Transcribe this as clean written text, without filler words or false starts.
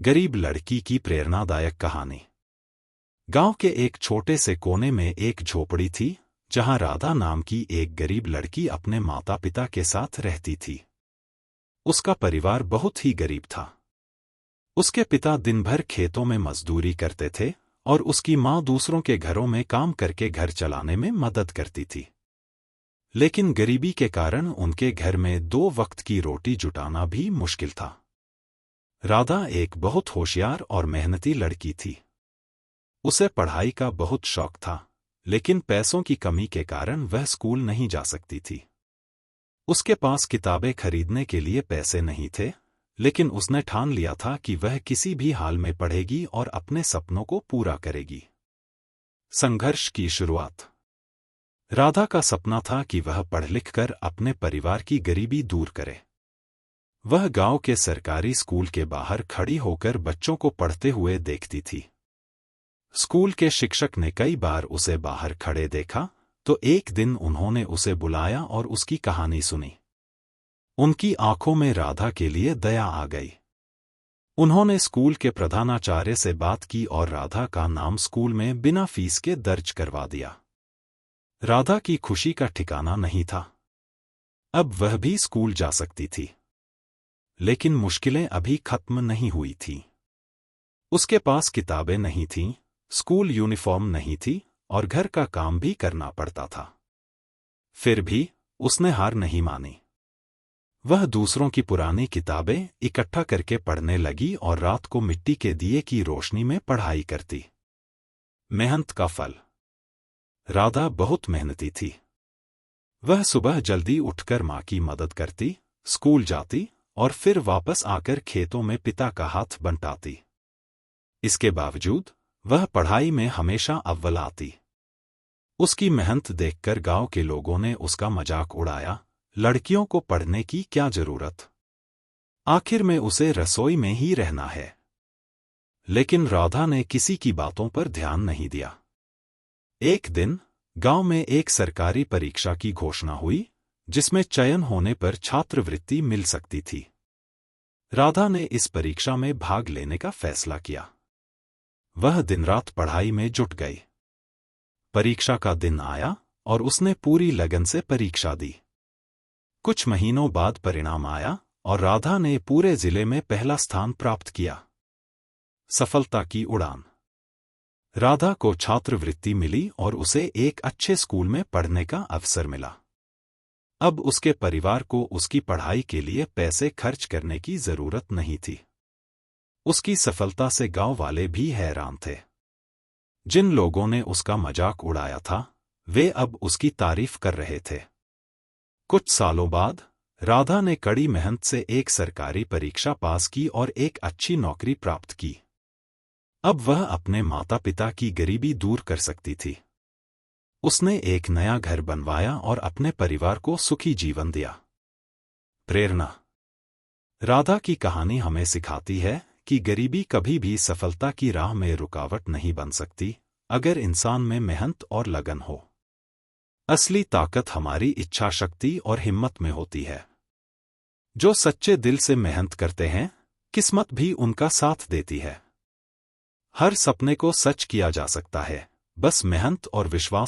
गरीब लड़की की प्रेरणादायक कहानी। गांव के एक छोटे से कोने में एक झोपड़ी थी, जहां राधा नाम की एक गरीब लड़की अपने माता पिता के साथ रहती थी। उसका परिवार बहुत ही गरीब था। उसके पिता दिन भर खेतों में मजदूरी करते थे और उसकी माँ दूसरों के घरों में काम करके घर चलाने में मदद करती थी। लेकिन गरीबी के कारण उनके घर में 2 वक्त की रोटी जुटाना भी मुश्किल था। राधा एक बहुत होशियार और मेहनती लड़की थी। उसे पढ़ाई का बहुत शौक था, लेकिन पैसों की कमी के कारण वह स्कूल नहीं जा सकती थी। उसके पास किताबें खरीदने के लिए पैसे नहीं थे, लेकिन उसने ठान लिया था कि वह किसी भी हाल में पढ़ेगी और अपने सपनों को पूरा करेगी। संघर्ष की शुरुआत। राधा का सपना था कि वह पढ़ लिख कर अपने परिवार की गरीबी दूर करे। वह गांव के सरकारी स्कूल के बाहर खड़ी होकर बच्चों को पढ़ते हुए देखती थी। स्कूल के शिक्षक ने कई बार उसे बाहर खड़े देखा, तो एक दिन उन्होंने उसे बुलाया और उसकी कहानी सुनी। उनकी आंखों में राधा के लिए दया आ गई। उन्होंने स्कूल के प्रधानाचार्य से बात की और राधा का नाम स्कूल में बिना फीस के दर्ज करवा दिया। राधा की खुशी का ठिकाना नहीं था। अब वह भी स्कूल जा सकती थी। लेकिन मुश्किलें अभी खत्म नहीं हुई थीं। उसके पास किताबें नहीं थीं, स्कूल यूनिफॉर्म नहीं थी और घर का काम भी करना पड़ता था। फिर भी उसने हार नहीं मानी। वह दूसरों की पुरानी किताबें इकट्ठा करके पढ़ने लगी और रात को मिट्टी के दिए की रोशनी में पढ़ाई करती। मेहनत का फल। राधा बहुत मेहनती थी। वह सुबह जल्दी उठकर माँ की मदद करती, स्कूल जाती और फिर वापस आकर खेतों में पिता का हाथ बंटाती। इसके बावजूद वह पढ़ाई में हमेशा अव्वल आती। उसकी मेहनत देखकर गांव के लोगों ने उसका मजाक उड़ाया, लड़कियों को पढ़ने की क्या जरूरत, आखिर में उसे रसोई में ही रहना है। लेकिन राधा ने किसी की बातों पर ध्यान नहीं दिया। एक दिन गांव में एक सरकारी परीक्षा की घोषणा हुई, जिसमें चयन होने पर छात्रवृत्ति मिल सकती थी। राधा ने इस परीक्षा में भाग लेने का फैसला किया। वह दिन रात पढ़ाई में जुट गई। परीक्षा का दिन आया और उसने पूरी लगन से परीक्षा दी। कुछ महीनों बाद परिणाम आया और राधा ने पूरे जिले में पहला स्थान प्राप्त किया। सफलता की उड़ान। राधा को छात्रवृत्ति मिली और उसे एक अच्छे स्कूल में पढ़ने का अवसर मिला। अब उसके परिवार को उसकी पढ़ाई के लिए पैसे खर्च करने की जरूरत नहीं थी। उसकी सफलता से गांव वाले भी हैरान थे। जिन लोगों ने उसका मजाक उड़ाया था, वे अब उसकी तारीफ कर रहे थे। कुछ सालों बाद राधा ने कड़ी मेहनत से एक सरकारी परीक्षा पास की और एक अच्छी नौकरी प्राप्त की। अब वह अपने माता पिता की गरीबी दूर कर सकती थी। उसने एक नया घर बनवाया और अपने परिवार को सुखी जीवन दिया। प्रेरणा। राधा की कहानी हमें सिखाती है कि गरीबी कभी भी सफलता की राह में रुकावट नहीं बन सकती, अगर इंसान में मेहनत और लगन हो। असली ताकत हमारी इच्छा शक्ति और हिम्मत में होती है। जो सच्चे दिल से मेहनत करते हैं, किस्मत भी उनका साथ देती है। हर सपने को सच किया जा सकता है, बस मेहनत और विश्वास